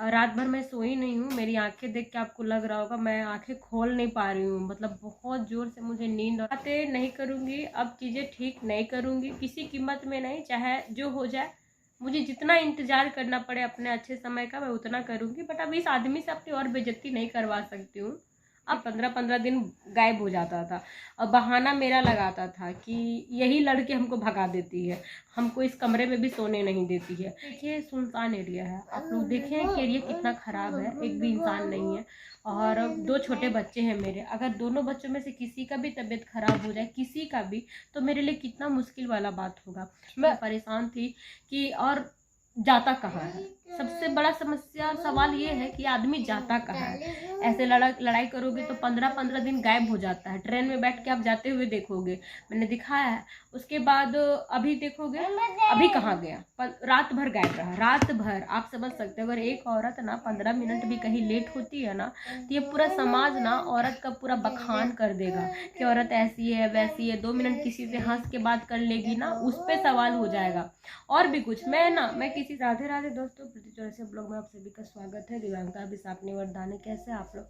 और रात भर मैं सोई नहीं हूँ। मेरी आंखें देख के आपको लग रहा होगा मैं आंखें खोल नहीं पा रही हूँ, मतलब बहुत ज़ोर से मुझे नींद आते नहीं करूँगी। अब चीज़ें ठीक नहीं करूँगी किसी कीमत में नहीं, चाहे जो हो जाए। मुझे जितना इंतज़ार करना पड़े अपने अच्छे समय का मैं उतना करूँगी, बट अब इस आदमी से अपनी और बेइज्जती नहीं करवा सकती हूँ। अब 15-15 दिन गायब हो जाता था और बहाना मेरा लगाता था कि यही लड़के हमको भगा देती है, हमको इस कमरे में भी सोने नहीं देती है। देखिए सुनसान एरिया है, आप लोग देखें कि एरिया कितना ख़राब है, एक भी इंसान नहीं है और 2 छोटे बच्चे हैं मेरे। अगर दोनों बच्चों में से किसी का भी तबीयत ख़राब हो जाए, किसी का भी, तो मेरे लिए कितना मुश्किल वाला बात होगा। मैं परेशान थी कि और जाता कहाँ है। सबसे बड़ा समस्या सवाल ये है कि आदमी जाता कहाँ है। ऐसे लड़ाई करोगे तो 15-15 दिन गायब हो जाता है। ट्रेन में बैठ के आप जाते हुए देखोगे, मैंने दिखाया है। उसके बाद अभी देखोगे अभी कहाँ गया, रात भर गायब रहा, रात भर। आप समझ सकते हो अगर एक औरत ना 15 मिनट भी कहीं लेट होती है ना, तो ये पूरा समाज ना औरत का पूरा बखान कर देगा कि औरत ऐसी है वैसी है। 2 मिनट किसी से हंस के बात कर लेगी ना, उस पर सवाल हो जाएगा और भी कुछ। मैं किसी राधे राधे दोस्तों, प्रीति चौरसिया ब्लॉग में आप सभी का स्वागत है। दिव्यांका बिसापनी वरदानी, कैसे आप लोग?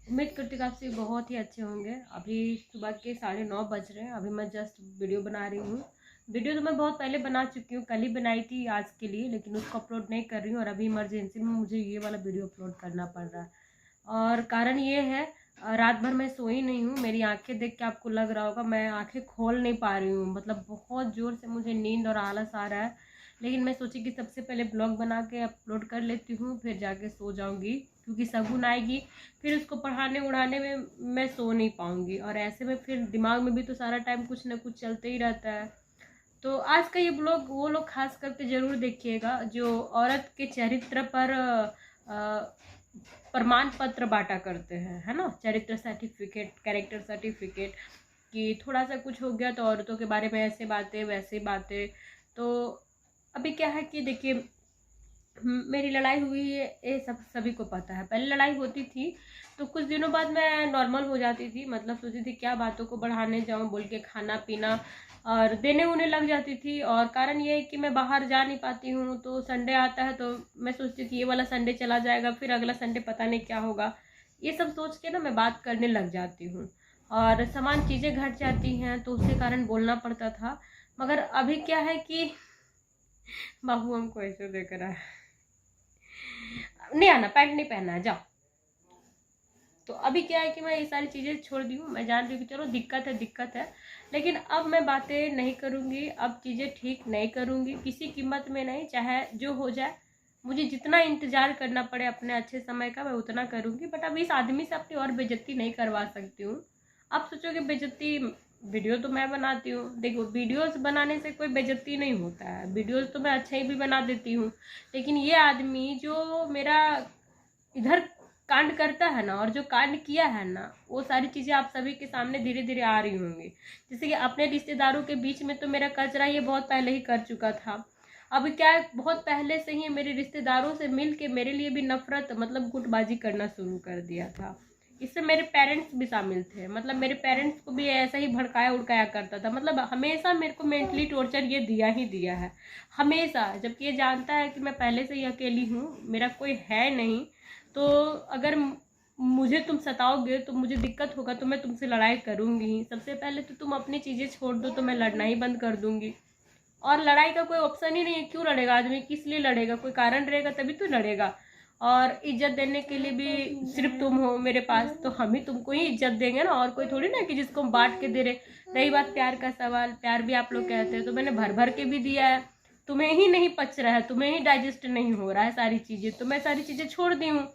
उम्मीद करती हूँ आप सभी बहुत ही अच्छे होंगे। अभी सुबह के 9:30 बज रहे हैं। अभी मैं जस्ट वीडियो बना रही हूँ। वीडियो तो मैं बहुत पहले बना चुकी हूँ, कल ही बनाई थी आज के लिए, लेकिन उसको अपलोड नहीं कर रही हूँ और अभी इमरजेंसी में मुझे ये वाला वीडियो अपलोड करना पड़ रहा है। और कारण ये है, रात भर मैं सोई नहीं हूँ। मेरी आंखें देख के आपको लग रहा होगा मैं आंखें खोल नहीं पा रही हूँ, मतलब बहुत ज़ोर से मुझे नींद और आलस आ रहा है। लेकिन मैं सोची कि सबसे पहले ब्लॉग बना के अपलोड कर लेती हूँ, फिर जाके सो जाऊँगी, क्योंकि शगुन आएगी, फिर उसको पढ़ाने उड़ाने में मैं सो नहीं पाऊँगी और ऐसे में फिर दिमाग में भी तो सारा टाइम कुछ ना कुछ चलते ही रहता है। तो आज का ये ब्लॉग वो लोग खास करके ज़रूर देखिएगा जो औरत के चरित्र पर प्रमाण पत्र बांटा करते हैं, है ना, चरित्र सर्टिफिकेट, कैरेक्टर सर्टिफिकेट, कि थोड़ा सा कुछ हो गया तो औरतों के बारे में ऐसे बातें वैसे बातें। तो अभी क्या है कि देखिए मेरी लड़ाई हुई है, ये सभी को पता है। पहले लड़ाई होती थी तो कुछ दिनों बाद मैं नॉर्मल हो जाती थी, मतलब सोचती थी क्या बातों को बढ़ाने जाऊं बोल के, खाना पीना और देने उन्हें लग जाती थी। और कारण ये है कि मैं बाहर जा नहीं पाती हूँ, तो संडे आता है तो मैं सोचती थी ये वाला संडे चला जाएगा, फिर अगला संडे पता नहीं क्या होगा। ये सब सोच के ना मैं बात करने लग जाती हूँ और समान चीज़ें घट जाती हैं, तो उसके कारण बोलना पड़ता था। मगर अभी क्या है कि बाबू हमको ऐसे देख रहा है, नहीं आना, पैंट नहीं पहनना है, जाओ। तो अभी क्या है कि मैं ये सारी चीज़ें छोड़ दी हूँ। मैं जान रही हूँ कि चलो दिक्कत है, लेकिन अब मैं बातें नहीं करूँगी, अब चीज़ें ठीक नहीं करूँगी किसी कीमत में नहीं, चाहे जो हो जाए। मुझे जितना इंतज़ार करना पड़े अपने अच्छे समय का मैं उतना करूँगी, बट अब इस आदमी से अपनी और बेइज्जती नहीं करवा सकती हूँ। आप सोचोगे बेइज्जती, वीडियो तो मैं बनाती हूँ। देखो वीडियोस बनाने से कोई बेइज्जती नहीं होता है, वीडियोस तो मैं अच्छे ही भी बना देती हूँ, लेकिन ये आदमी जो मेरा इधर कांड करता है ना, और जो कांड किया है ना, वो सारी चीज़ें आप सभी के सामने धीरे धीरे आ रही होंगी। जैसे कि अपने रिश्तेदारों के बीच में तो मेरा कचरा ये बहुत पहले ही कर चुका था। अब क्या है, बहुत पहले से ही मेरे रिश्तेदारों से मिल के मेरे लिए भी नफरत, मतलब गुटबाजी करना शुरू कर दिया था। इससे मेरे पेरेंट्स भी शामिल थे, मतलब मेरे पेरेंट्स को भी ऐसा ही भड़काया उड़काया करता था। मतलब हमेशा मेरे को मेंटली टॉर्चर ये दिया ही दिया है, हमेशा। जबकि ये जानता है कि मैं पहले से ही अकेली हूँ, मेरा कोई है नहीं। तो अगर मुझे तुम सताओगे तो मुझे दिक्कत होगा, तो मैं तुमसे लड़ाई करूँगी ही। सबसे पहले तो तुम अपनी चीज़ें छोड़ दो तो मैं लड़ना ही बंद कर दूँगी। और लड़ाई का कोई ऑप्शन ही नहीं है। क्यों लड़ेगा आदमी, किस लिए लड़ेगा? कोई कारण रहेगा तभी तो लड़ेगा। और इज्जत देने के लिए भी सिर्फ तुम हो मेरे पास, तो हम ही तुमको ही इज्जत देंगे ना, और कोई थोड़ी ना कि जिसको हम बांट के दे रहे। रही बात प्यार का सवाल, प्यार भी आप लोग कहते हैं तो मैंने भर भर के भी दिया है। तुम्हें ही नहीं पच रहा है, तुम्हें ही डाइजेस्ट नहीं हो रहा है सारी चीज़ें, तो मैं सारी चीज़ें छोड़ दी हूँ।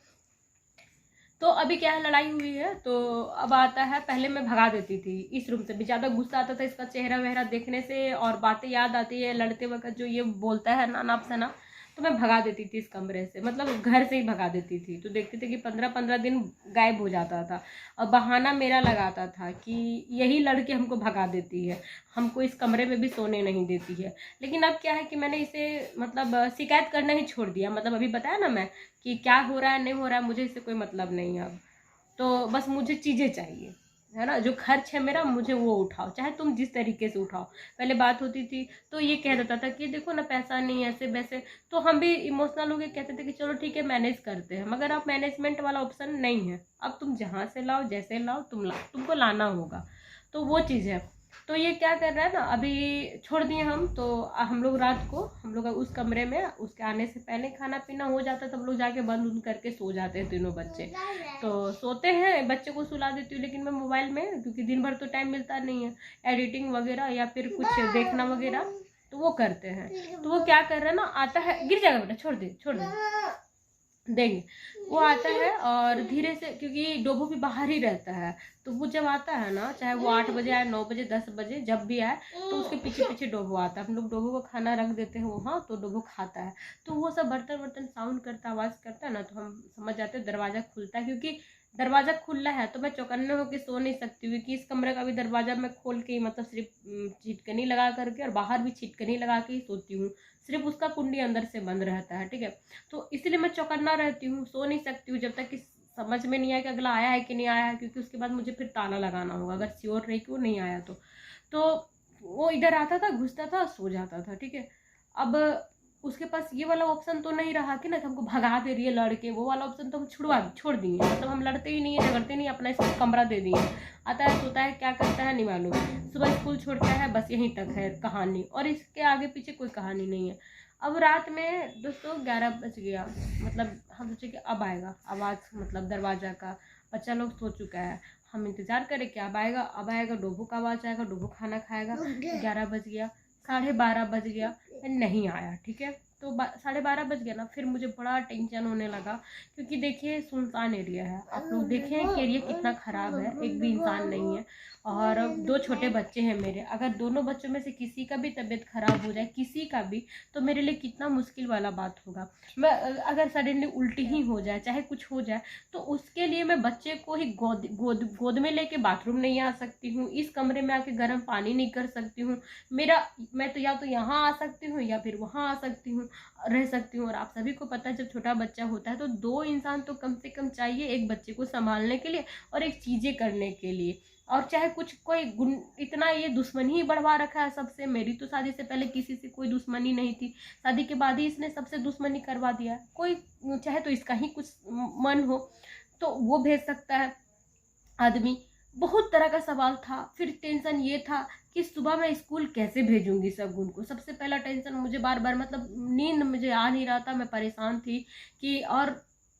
तो अभी क्या है, लड़ाई हुई है तो अब आता है, पहले मैं भगा देती थी इस रूम से भी। ज़्यादा गुस्सा आता था इसका चेहरा वहरा देखने से, और बातें याद आती है लड़ते वक्त जो ये बोलता है ना नाप से ना, तो मैं भगा देती थी इस कमरे से, मतलब घर से ही भगा देती थी। तो देखते थे कि 15-15 दिन गायब हो जाता था और बहाना मेरा लगाता था कि यही लड़के हमको भगा देती है, हमको इस कमरे में भी सोने नहीं देती है। लेकिन अब क्या है कि मैंने इसे मतलब शिकायत करना ही छोड़ दिया। मतलब अभी बताया ना मैं कि क्या हो रहा है नहीं हो रहा है, मुझे इससे कोई मतलब नहीं है अब। तो बस मुझे चीज़ें चाहिए, है ना, जो खर्च है मेरा मुझे वो उठाओ, चाहे तुम जिस तरीके से उठाओ। पहले बात होती थी तो ये कह देता था कि देखो ना पैसा नहीं ऐसे वैसे, तो हम भी इमोशनल हो के कहते थे कि चलो ठीक है मैनेज करते हैं, मगर अब मैनेजमेंट वाला ऑप्शन नहीं है। अब तुम जहाँ से लाओ जैसे लाओ तुमको लाना होगा, तो वो चीज़ है। तो ये क्या कर रहा है ना, अभी छोड़ दिए हम तो हम लोग रात को हम लोग उस कमरे में उसके आने से पहले खाना पीना हो जाता, तो हम लोग जाके बंद उंद करके सो जाते हैं तीनों बच्चे। तो सोते हैं, बच्चे को सुला देती हूँ, लेकिन मैं मोबाइल में, क्योंकि दिन भर तो टाइम मिलता नहीं है, एडिटिंग वगैरह या फिर कुछ देखना वगैरह तो वो करते हैं। तो वो क्या कर रहा है ना, आता है, गिर जाएगा बेटा, छोड़ दे देंगे। वो आता है और धीरे से, क्योंकि डोबो भी बाहर ही रहता है, तो वो जब आता है ना, चाहे वो 8 बजे आए, 9 बजे, 10 बजे, जब भी आए तो उसके पीछे पीछे डोबो आता है। हम लोग डोबो को खाना रख देते हैं वहाँ, तो डोबो खाता है। तो वो सब बर्तन वर्तन साउंड करता, आवाज़ करता है ना, तो हम समझ जाते हैं दरवाज़ा खुलता है, क्योंकि दरवाज़ा खुला है तो मैं चौकन्ने होकर सो नहीं सकती हूँ, कि इस कमरे का भी दरवाज़ा मैं खोल के ही, मतलब सिर्फ छिटकनी लगा करके, और बाहर भी छिटकनी लगा के ही सोती हूँ, सिर्फ उसका कुंडी अंदर से बंद रहता है, ठीक है। तो इसलिए मैं चौकन्ना रहती हूँ, सो नहीं सकती हूँ जब तक कि समझ में नहीं आया कि अगला आया है कि नहीं आया है, क्योंकि उसके बाद मुझे फिर ताला लगाना होगा, अगर श्योर रही कि वो नहीं आया तो वो इधर आता था, घुसता था, सो जाता था, ठीक है। अब उसके पास ये वाला ऑप्शन तो नहीं रहा कि ना हमको भगा दे रही है लड़के, वो वाला ऑप्शन तो हम छोड़ दिए, मतलब हम लड़ते ही नहीं है, झगड़ते नहीं, अपना इसको कमरा दे दिए। आता है, सोता है, क्या करता है नहीं मालूम, सुबह स्कूल छोड़ता है, बस यहीं तक है कहानी, और इसके आगे पीछे कोई कहानी नहीं है। अब रात में दोस्तों 11 बज गया, मतलब हम सोचे कि अब आएगा आवाज़, मतलब दरवाज़ा का, बच्चा लोग सो चुका है, हम इंतज़ार करें कि अब आएगा, डोबो का आवाज़ आएगा, डोबो खाना खाएगा। 11 बज गया, 12:30 बज गया, नहीं आया, ठीक है। तो 12:30 बज गया ना, फिर मुझे बड़ा टेंशन होने लगा, क्योंकि देखिए सुनसान एरिया है, आप लोग देखें कि एरिया कितना ख़राब है, एक भी इंसान नहीं है, और 2 छोटे बच्चे हैं मेरे, अगर दोनों बच्चों में से किसी का भी तबीयत ख़राब हो जाए, किसी का भी, तो मेरे लिए कितना मुश्किल वाला बात होगा। मैं अगर सडनली उल्टी ही हो जाए, चाहे कुछ हो जाए, तो उसके लिए मैं बच्चे को ही गोद में लेके बाथरूम नहीं आ सकती हूँ, इस कमरे में आके गर्म पानी नहीं कर सकती हूँ, मैं तो या तो यहाँ आ सकती हूँ या फिर वहाँ आ सकती हूँ, रह सकती हूँ। और आप सभी को पता है जब छोटा बच्चा होता है तो 2 इंसान तो कम से कम चाहिए, एक बच्चे को संभालने के लिए और एक चीज़ें करने के लिए। और चाहे कुछ कोई इतना ये दुश्मनी ही बढ़वा रखा है सबसे, मेरी तो शादी से पहले किसी से कोई दुश्मनी नहीं थी, शादी के बाद ही इसने सबसे दुश्मनी करवा दिया है। कोई चाहे तो इसका ही कुछ मन हो तो वो भेज सकता है आदमी। बहुत तरह का सवाल था, फिर टेंशन ये था कि सुबह मैं स्कूल कैसे भेजूंगी शगुन को, सबसे पहला टेंशन मुझे बार बार, मतलब नींद मुझे आ नहीं रहा था, मैं परेशान थी कि और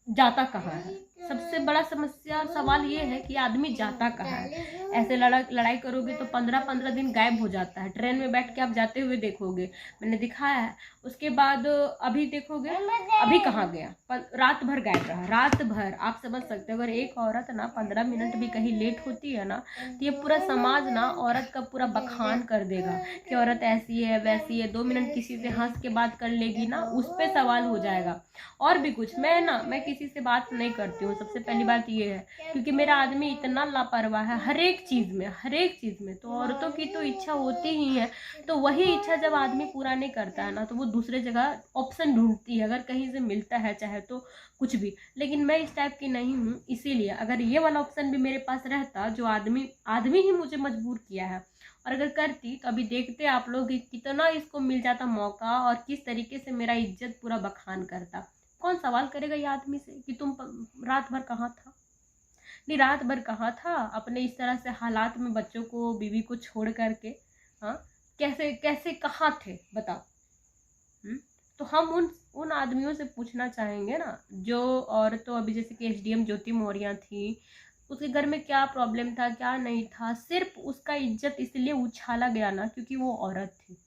जाता कहाँ है। सबसे बड़ा समस्या सवाल ये है कि आदमी जाता कहाँ है। ऐसे लड़ाई करोगे तो 15-15 दिन गायब हो जाता है, ट्रेन में बैठ के आप जाते हुए देखोगे, मैंने दिखाया है। उसके बाद अभी देखोगे अभी कहाँ गया, रात भर गायब रहा, रात भर। आप समझ सकते हो अगर एक औरत ना 15 मिनट भी कहीं लेट होती है ना, तो ये पूरा समाज ना औरत का पूरा बखान कर देगा कि औरत ऐसी है वैसी है। 2 मिनट किसी से हंस के बात कर लेगी ना, उस पर सवाल हो जाएगा। और भी कुछ, मैं किसी से बात नहीं करती हूँ, सबसे पहली बात ये है, क्योंकि मेरा आदमी इतना लापरवाह है हर एक चीज़ में। तो औरतों की तो इच्छा होती ही है, तो वही इच्छा जब आदमी पूरा नहीं करता है ना, तो वो दूसरे जगह ऑप्शन ढूंढती है, अगर कहीं से मिलता है चाहे तो कुछ भी। लेकिन मैं इस टाइप की नहीं हूँ, इसीलिए अगर ये वाला ऑप्शन भी मेरे पास रहता, जो आदमी ही मुझे मजबूर किया है, और अगर करती तो अभी देखते आप लोग कितना इसको मिल जाता मौका, और किस तरीके से मेरा इज्जत पूरा बखान करता। कौन सवाल करेगा ये आदमी से कि तुम रात भर कहाँ था? नहीं, रात भर कहाँ था अपने इस तरह से हालात में, बच्चों को बीवी को छोड़ करके? हाँ, कैसे कैसे कहाँ थे बताओ? तो हम उन आदमियों से पूछना चाहेंगे ना, जो औरतों, अभी जैसे कि एसडीएम ज्योति मौर्य थी, उसके घर में क्या प्रॉब्लम था क्या नहीं था, सिर्फ उसका इज्जत इसलिए उछाला गया ना क्योंकि वो औरत थी।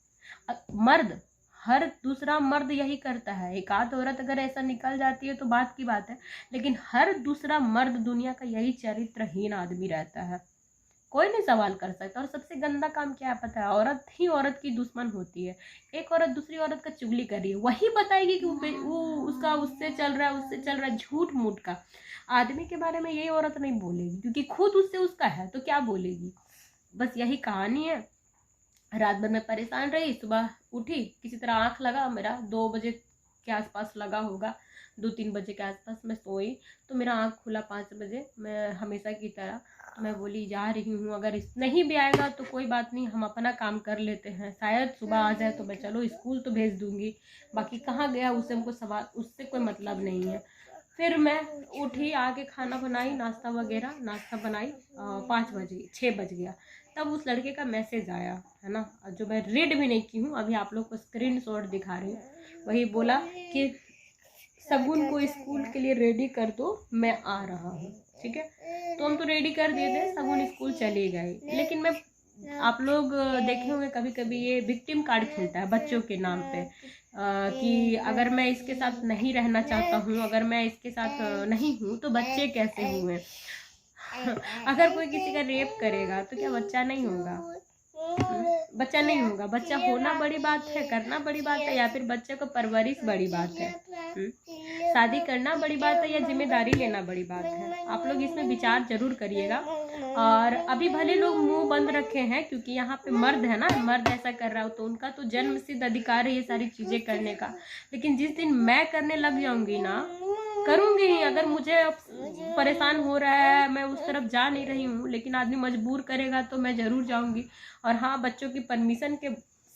मर्द, हर दूसरा मर्द यही करता है, एक आध औरत अगर ऐसा निकल जाती है तो बात की बात है, लेकिन हर दूसरा मर्द दुनिया का यही चरित्रहीन आदमी रहता है, कोई नहीं सवाल कर सकता। और सबसे गंदा काम क्या है पता है? औरत ही औरत की दुश्मन होती है। एक औरत दूसरी औरत का चुगली कर रही है, वही बताएगी कि वो उसका उससे चल रहा है, झूठ मूठ का। आदमी के बारे में यही औरत नहीं बोलेगी, क्योंकि खुद उससे उसका है तो क्या बोलेगी। बस यही कहानी है। रात भर मैं परेशान रही, सुबह उठी, किसी तरह आंख लगा, मेरा 2 बजे के आसपास लगा होगा, 2-3 बजे के आसपास मैं सोई, तो मेरा आँख खुला 5 बजे, मैं हमेशा की तरह। तो मैं बोली जा रही हूँ, अगर नहीं भी आएगा तो कोई बात नहीं, हम अपना काम कर लेते हैं, शायद सुबह आ जाए तो मैं चलो स्कूल तो भेज दूँगी, बाकी कहाँ गया उससे हमको सवाल, उससे कोई मतलब नहीं है। फिर मैं उठी, आके खाना बनाई, नाश्ता वगैरह, नाश्ता बनाई, 5 बजे, 6 बज गया, तब उस लड़के का मैसेज आया, है ना, जो मैं रीड भी नहीं की हूँ, अभी आप लोग को स्क्रीनशॉट दिखा रही हूँ। वही बोला कि शगुन को स्कूल के लिए रेडी कर दो, मैं आ रहा हूँ। ठीक है, तो हम तो रेडी कर दिए थे, शगुन स्कूल चली गई। लेकिन मैं, आप लोग देखे होंगे कभी कभी ये विक्टिम कार्ड खेलता है बच्चों के नाम पे, कि अगर मैं इसके साथ नहीं रहना चाहता हूँ, अगर मैं इसके साथ नहीं हूँ तो बच्चे कैसे हुए। अगर कोई किसी का रेप करेगा तो क्या बच्चा नहीं होगा? बच्चा नहीं होगा, बच्चा होना बड़ी बात है, करना बड़ी बात है, या फिर बच्चे को परवरिश बड़ी बात है? शादी करना बड़ी बात है या जिम्मेदारी लेना बड़ी बात है? आप लोग इसमें विचार जरूर करिएगा। और अभी भले लोग मुंह बंद रखे हैं, क्योंकि यहाँ पे मर्द है ना, मर्द ऐसा कर रहा हो तो उनका तो जन्म सिद्ध अधिकार है ये सारी चीजें करने का। लेकिन जिस दिन मैं करने लग जाऊंगी ना, करूंगी ही। अगर मुझे परेशान हो रहा है, मैं उस तरफ जा नहीं रही हूँ, लेकिन आदमी मजबूर करेगा तो मैं जरूर जाऊंगी। और हाँ, बच्चों की परमिशन के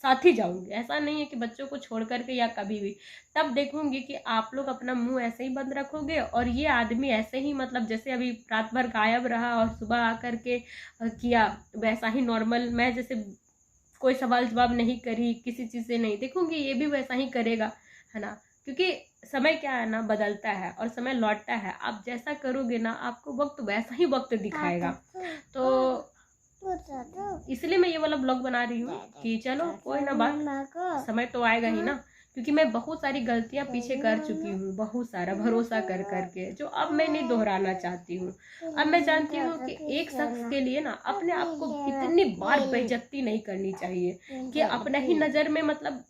साथ ही जाऊंगी, ऐसा नहीं है कि बच्चों को छोड़ करके या कभी भी। तब देखूंगी कि आप लोग अपना मुंह ऐसे ही बंद रखोगे और ये आदमी ऐसे ही, मतलब जैसे अभी रात भर गायब रहा और सुबह आकर के किया, वैसा ही नॉर्मल, मैं जैसे कोई सवाल जवाब नहीं करी, किसी चीज़ से नहीं, देखूंगी ये भी वैसा ही करेगा, है ना। क्योंकि समय क्या है ना, बदलता है और समय लौटता है। आप जैसा करोगे ना, आपको वक्त वैसा ही वक्त दिखाएगा। तो इसलिए मैं ये वाला ब्लॉग बना रही हूँ कि चलो कोई ना बात, समय तो आएगा ही ना। क्योंकि मैं बहुत सारी गलतियां पीछे कर चुकी हूँ, बहुत सारा भरोसा कर करके, जो अब मैं नहीं दोहराना चाहती हूँ। अब मैं जानती हूँ कि एक शख्स के लिए ना अपने आप को इतनी बार बेइज्जती नहीं करनी चाहिए कि अपना ही नज़र में मतलब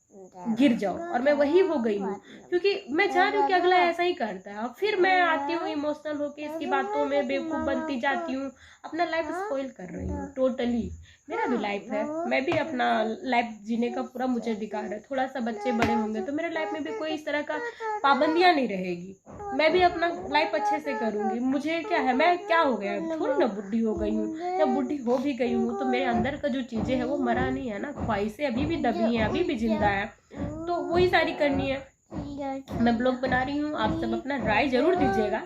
गिर जाओ। और मैं वही हो गई हूँ, क्योंकि मैं जान रही हूँ कि अगला ऐसा ही करता है, और फिर मैं आती हूँ इमोशनल होके, इसकी बातों में बेवकूफ़ बनती जाती हूँ, अपना लाइफ स्पॉइल कर रही हूँ टोटली। मेरा भी लाइफ है, मैं भी अपना लाइफ जीने का पूरा मुझे अधिकार है। थोड़ा सा बच्चे बड़े होंगे तो मेरे लाइफ में भी कोई इस तरह का पाबंदियां नहीं रहेगी, मैं भी अपना लाइफ अच्छे से करूंगी। मुझे क्या है, मैं क्या हो गया, थोड़ी ना बुढ़ी हो गई हूँ, या बुढ़ी हो भी गई हूँ तो मेरे अंदर का जो चीज़ें है वो मरा नहीं है ना, ख्वाहिशें अभी भी दबी हैं, अभी भी जिंदा है, तो वही सारी करनी है। मैं ब्लॉग बना रही हूँ, आप सब अपना राय जरूर दीजिएगा।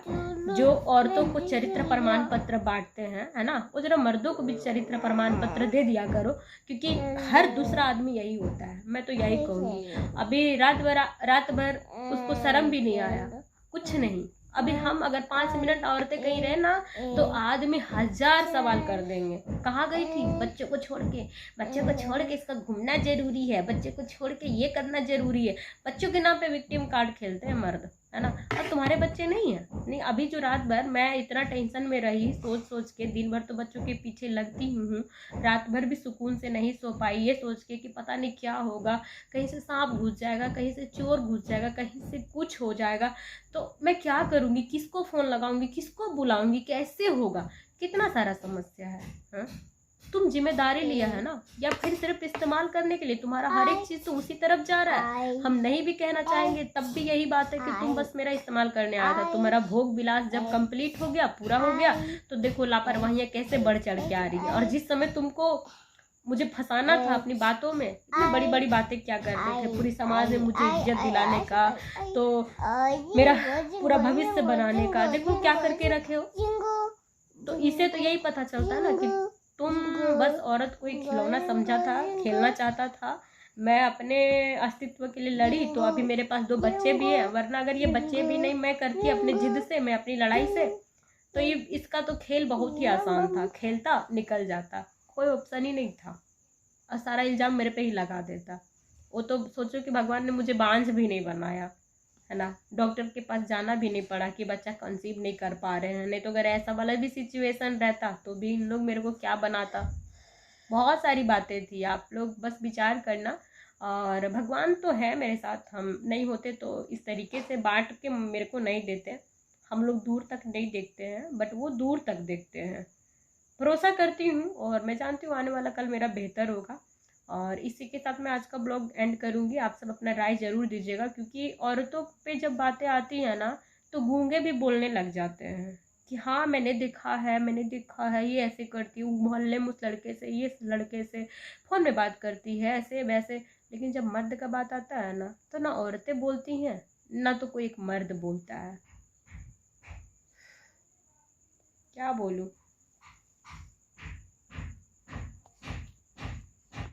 जो औरतों को चरित्र प्रमाण पत्र बांटते हैं, है ना, वो जरा मर्दों को भी चरित्र प्रमाण पत्र दे दिया करो, क्योंकि हर दूसरा आदमी यही होता है। मैं तो यही कहूँगी। अभी रात भर उसको शर्म भी नहीं आया, कुछ नहीं। अभी हम अगर 5 मिनट औरतें कहीं रहे ना, तो आदमी 1000 सवाल कर देंगे। कहाँ गई थी, बच्चों को छोड़ के, बच्चों को छोड़ के इसका घूमना जरूरी है, बच्चों को छोड़ के ये करना जरूरी है। बच्चों के नाम पे विक्टिम कार्ड खेलते हैं मर्द, है ना। और तुम्हारे बच्चे नहीं है, नहीं। अभी जो रात भर मैं इतना टेंशन में रही, सोच सोच के, दिन भर तो बच्चों के पीछे लगती हूँ, रात भर भी सुकून से नहीं सो पाई, ये सोच के कि पता नहीं क्या होगा, कहीं से सांप घुस जाएगा, कहीं से चोर घुस जाएगा, कहीं से कुछ हो जाएगा, तो मैं क्या करूँगी, किसको फ़ोन लगाऊंगी, किसको बुलाऊंगी, कैसे होगा, कितना सारा समस्या है। हाँ, तुम जिम्मेदारी लिया है ना, या फिर सिर्फ इस्तेमाल करने के लिए? तुम्हारा हर एक चीज तो उसी तरफ जा रहा है। हम नहीं भी कहना चाहेंगे तब भी यही बात है कि तुम बस मेरा इस्तेमाल करने आया था। तुम्हारा भोग विलास जब कंप्लीट हो गया, पूरा हो गया, तो देखो लापरवाहियां कैसे बढ़ चढ़ के आ रही है। और जिस समय तुमको मुझे फंसाना था अपनी बातों में, इतनी बड़ी बड़ी बातें क्या करते थे, पूरी समाज में मुझे इज्जत दिलाने का, तो मेरा पूरा भविष्य बनाने का, देखो क्या करके रखे हो। तो इसे तो यही पता चलता है ना कि तुम बस औरत को एक खिलौना समझा था, खेलना चाहता था। मैं अपने अस्तित्व के लिए लड़ी तो अभी मेरे पास 2 बच्चे भी हैं, वरना अगर ये बच्चे भी नहीं मैं करती अपनी जिद से, मैं अपनी लड़ाई से, तो ये इसका तो खेल बहुत ही आसान था, खेलता निकल जाता, कोई ऑप्शन ही नहीं था, और सारा इल्ज़ाम मेरे पे ही लगा देता। वो तो सोचो कि भगवान ने मुझे बांझ भी नहीं बनाया, है ना, डॉक्टर के पास जाना भी नहीं पड़ा कि बच्चा कंसीव नहीं कर पा रहे हैं। नहीं तो अगर ऐसा वाला भी सिचुएशन रहता तो भी इन लोग मेरे को क्या बनाता। बहुत सारी बातें थी, आप लोग बस विचार करना। और भगवान तो है मेरे साथ, हम नहीं होते तो इस तरीके से बांट के मेरे को नहीं देते। हम लोग दूर तक नहीं देखते हैं, बट वो दूर तक देखते हैं। भरोसा करती हूँ और मैं जानती हूँ आने वाला कल मेरा बेहतर होगा। और इसी के साथ मैं आज का ब्लॉग एंड करूँगी। आप सब अपना राय ज़रूर दीजिएगा, क्योंकि औरतों पे जब बातें आती हैं ना तो गूंगे भी बोलने लग जाते हैं कि हाँ मैंने देखा है ये ऐसे करती हूँ, मोहल्ले में उस लड़के से, ये लड़के से फ़ोन में बात करती है, ऐसे वैसे। लेकिन जब मर्द का बात आता है ना तो ना औरतें बोलती हैं ना तो कोई एक मर्द बोलता है। क्या बोलूँ।